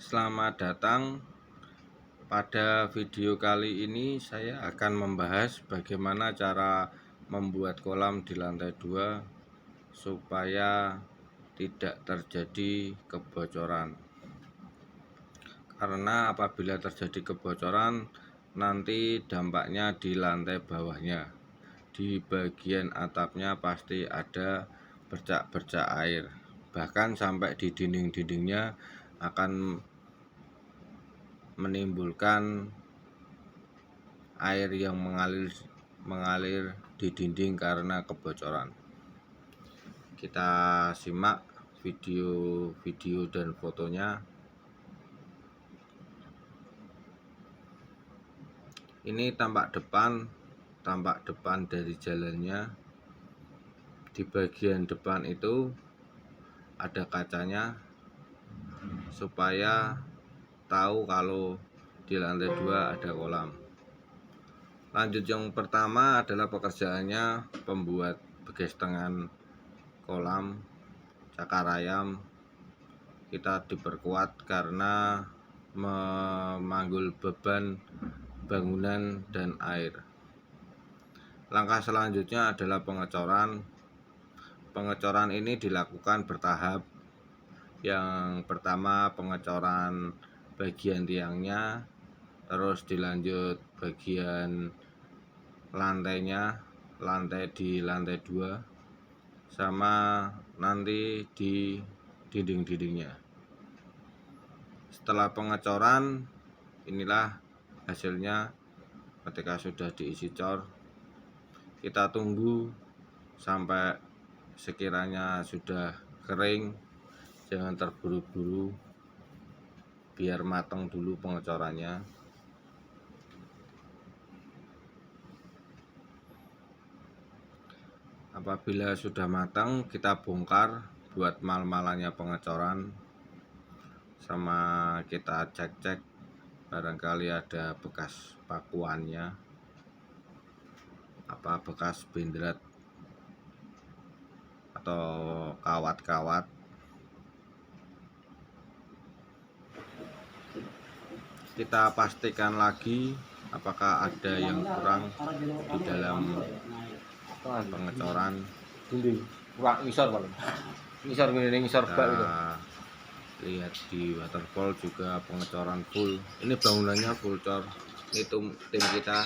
Selamat datang. Pada video kali ini saya akan membahas bagaimana cara membuat kolam di lantai 2 supaya tidak terjadi kebocoran. Karena apabila terjadi kebocoran, nanti dampaknya di lantai bawahnya. Di bagian atapnya pasti ada bercak-bercak air. Bahkan sampai di dinding-dindingnya akan menimbulkan air yang mengalir di dinding karena kebocoran. Kita simak video dan fotonya. Ini tampak depan dari jalannya. Di bagian depan itu ada kacanya supaya tahu kalau di lantai 2 ada kolam. Lanjut, yang pertama adalah pekerjaannya pembuat begestengan kolam cakar ayam. Kita diperkuat karena memanggul beban bangunan dan air. Langkah selanjutnya adalah pengecoran. Pengecoran ini dilakukan bertahap. Yang pertama pengecoran bagian tiangnya, terus dilanjut bagian lantainya, di lantai 2, sama nanti di dinding-dindingnya. Setelah pengecoran, inilah hasilnya ketika sudah diisi cor. Kita tunggu sampai sekiranya sudah kering. Jangan terburu-buru, biar matang dulu pengecorannya. Apabila sudah matang, kita bongkar buat mal-malannya pengecoran. Sama kita cek-cek barangkali ada bekas pakuannya, bekas bendrat atau kawat-kawat. Kita pastikan lagi apakah ada yang kurang di dalam pengecoran. Lihat di waterfall juga pengecoran full. Ini bangunannya full cor. Ini tim kita.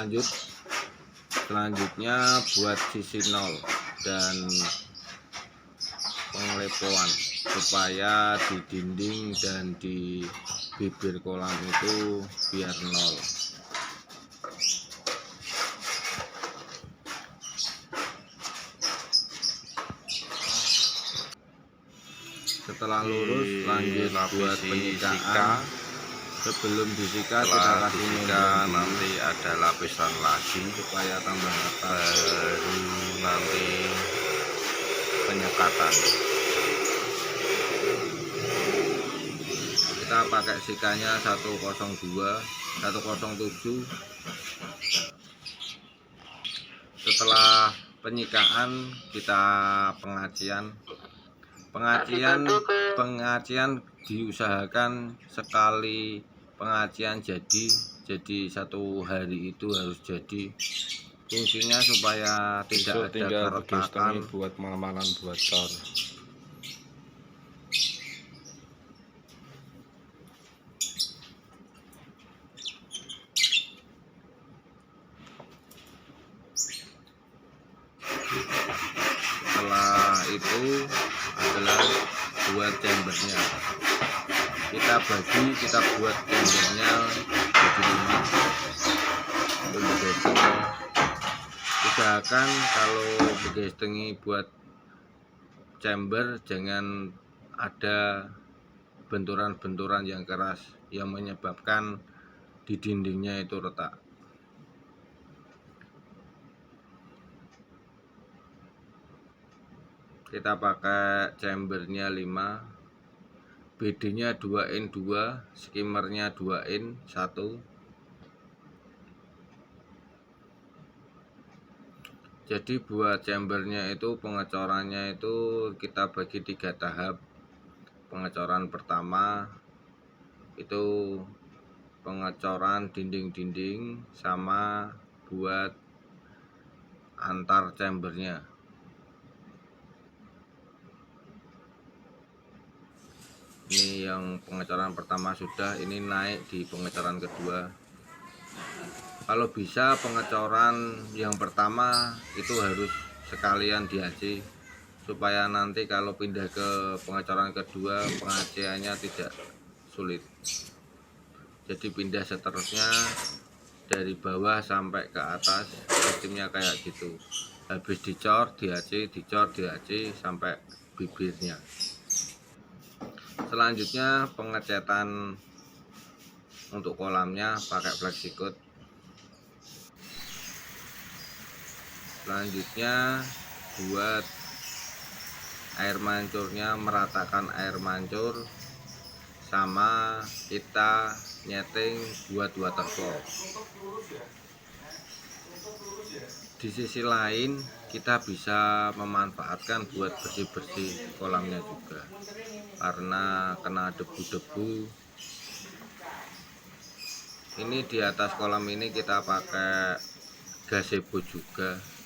Lanjut, selanjutnya buat sisi 0 dan penglepoan supaya di dinding dan di bibir kolam itu biar 0. Setelah lurus, lanjut buat penyikaan. Sebelum disika kita kasih nanti ada lapisan lagi supaya tambah rata, baru nanti penyekatan. Kita pakai sikanya 102, 107. Setelah penyikaan kita pengacian diusahakan sekali pengacian jadi satu hari itu harus jadi. Fungsinya supaya tidak ada keretakan buat mal-malan buat cor. Setelah itu adalah buat chambernya. Kita buat chambernya jadi 5 untuk begesting. Usahakan kalau begestengi buat chamber jangan ada benturan-benturan yang keras yang menyebabkan di dindingnya itu retak. Kita pakai chambernya 5, BD-nya 2 in 2, skimmernya 2 in 1. Jadi buat chambernya itu pengecorannya itu kita bagi 3 tahap. Pengecoran pertama itu pengecoran dinding-dinding sama buat antar chambernya. Ini yang pengecoran pertama sudah, ini naik di pengecoran kedua. Kalau bisa pengecoran yang pertama itu harus sekalian di AC, supaya nanti kalau pindah ke pengecoran kedua pengaciannya tidak sulit. Jadi pindah seterusnya dari bawah sampai ke atas, sistemnya kayak gitu. Habis dicor di AC, dicor di AC sampai bibirnya. Selanjutnya pengecetan untuk kolamnya pakai flexicode. Selanjutnya buat air mancurnya, meratakan air mancur, sama kita nyeting buat waterfall. Di sisi lain kita bisa memanfaatkan buat bersih-bersih kolamnya juga, karena kena debu-debu. Ini di atas kolam ini kita pakai gazebo juga.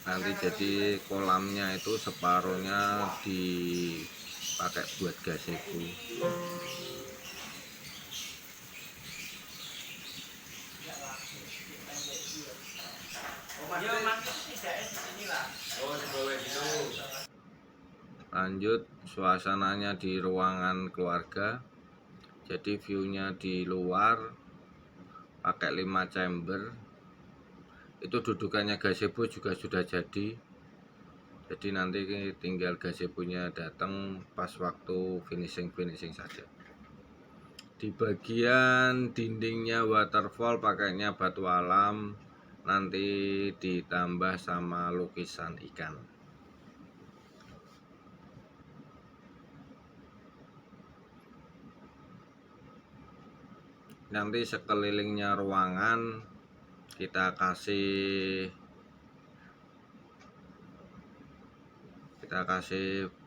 Nanti jadi kolamnya itu separuhnya dipakai buat gazebo. Lanjut suasananya di ruangan keluarga. Jadi viewnya di luar pakai 5 chamber. Itu dudukannya gazebo juga sudah jadi nanti tinggal gazebonya datang pas waktu finishing saja. Di bagian dindingnya waterfall pakainya batu alam, nanti ditambah sama lukisan ikan. Nanti sekelilingnya ruangan kita kasih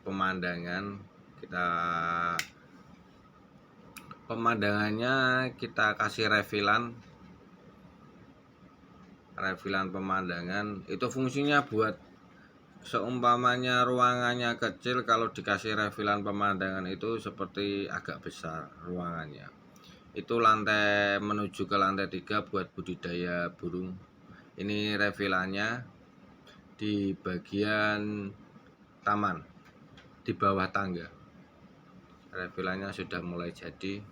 pemandangannya kita kasih refilan pemandangan. Itu fungsinya buat seumpamanya ruangannya kecil, kalau dikasih refilan pemandangan itu seperti agak besar ruangannya. Itu lantai menuju ke lantai 3 buat budidaya burung. Ini refilannya di bagian taman, di bawah tangga. Refilannya sudah mulai jadi.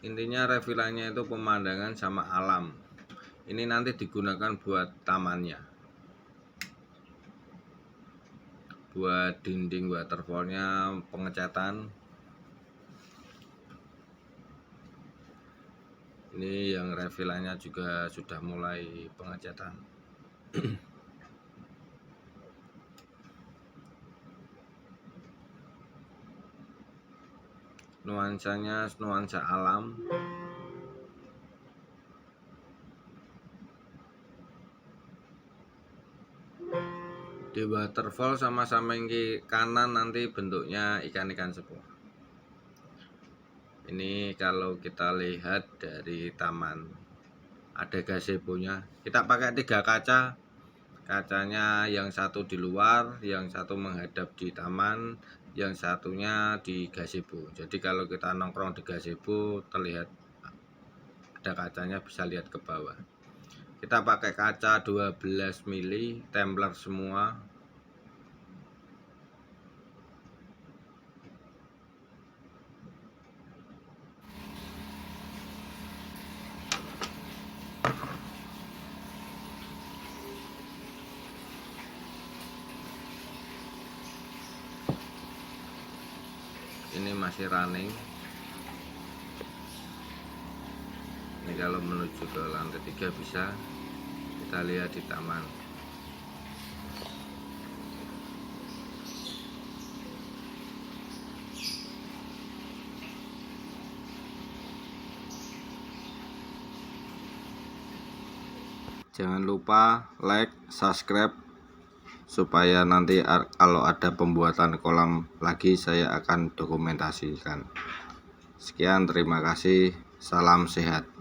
Intinya refilannya itu pemandangan sama alam. Ini nanti digunakan buat tamannya, buat dinding waterfallnya pengecatan. Ini yang refilannya juga sudah mulai pengecatan. Nuansanya nuansa alam. Di waterfall sama samping kanan nanti bentuknya ikan-ikan semua. Ini kalau kita lihat dari taman, ada gazebonya. Kita pakai 3 kaca. Kacanya yang satu di luar, yang satu menghadap di taman, yang satunya di gazebo. Jadi kalau kita nongkrong di gazebo terlihat ada kacanya, bisa lihat ke bawah. Kita pakai kaca 12 mili, templer semua. Ini masih running. Ini kalau menuju ke lantai 3 bisa kita lihat di taman. Jangan lupa like, subscribe, supaya nanti kalau ada pembuatan kolam lagi saya akan dokumentasikan. Sekian, terima kasih, salam sehat.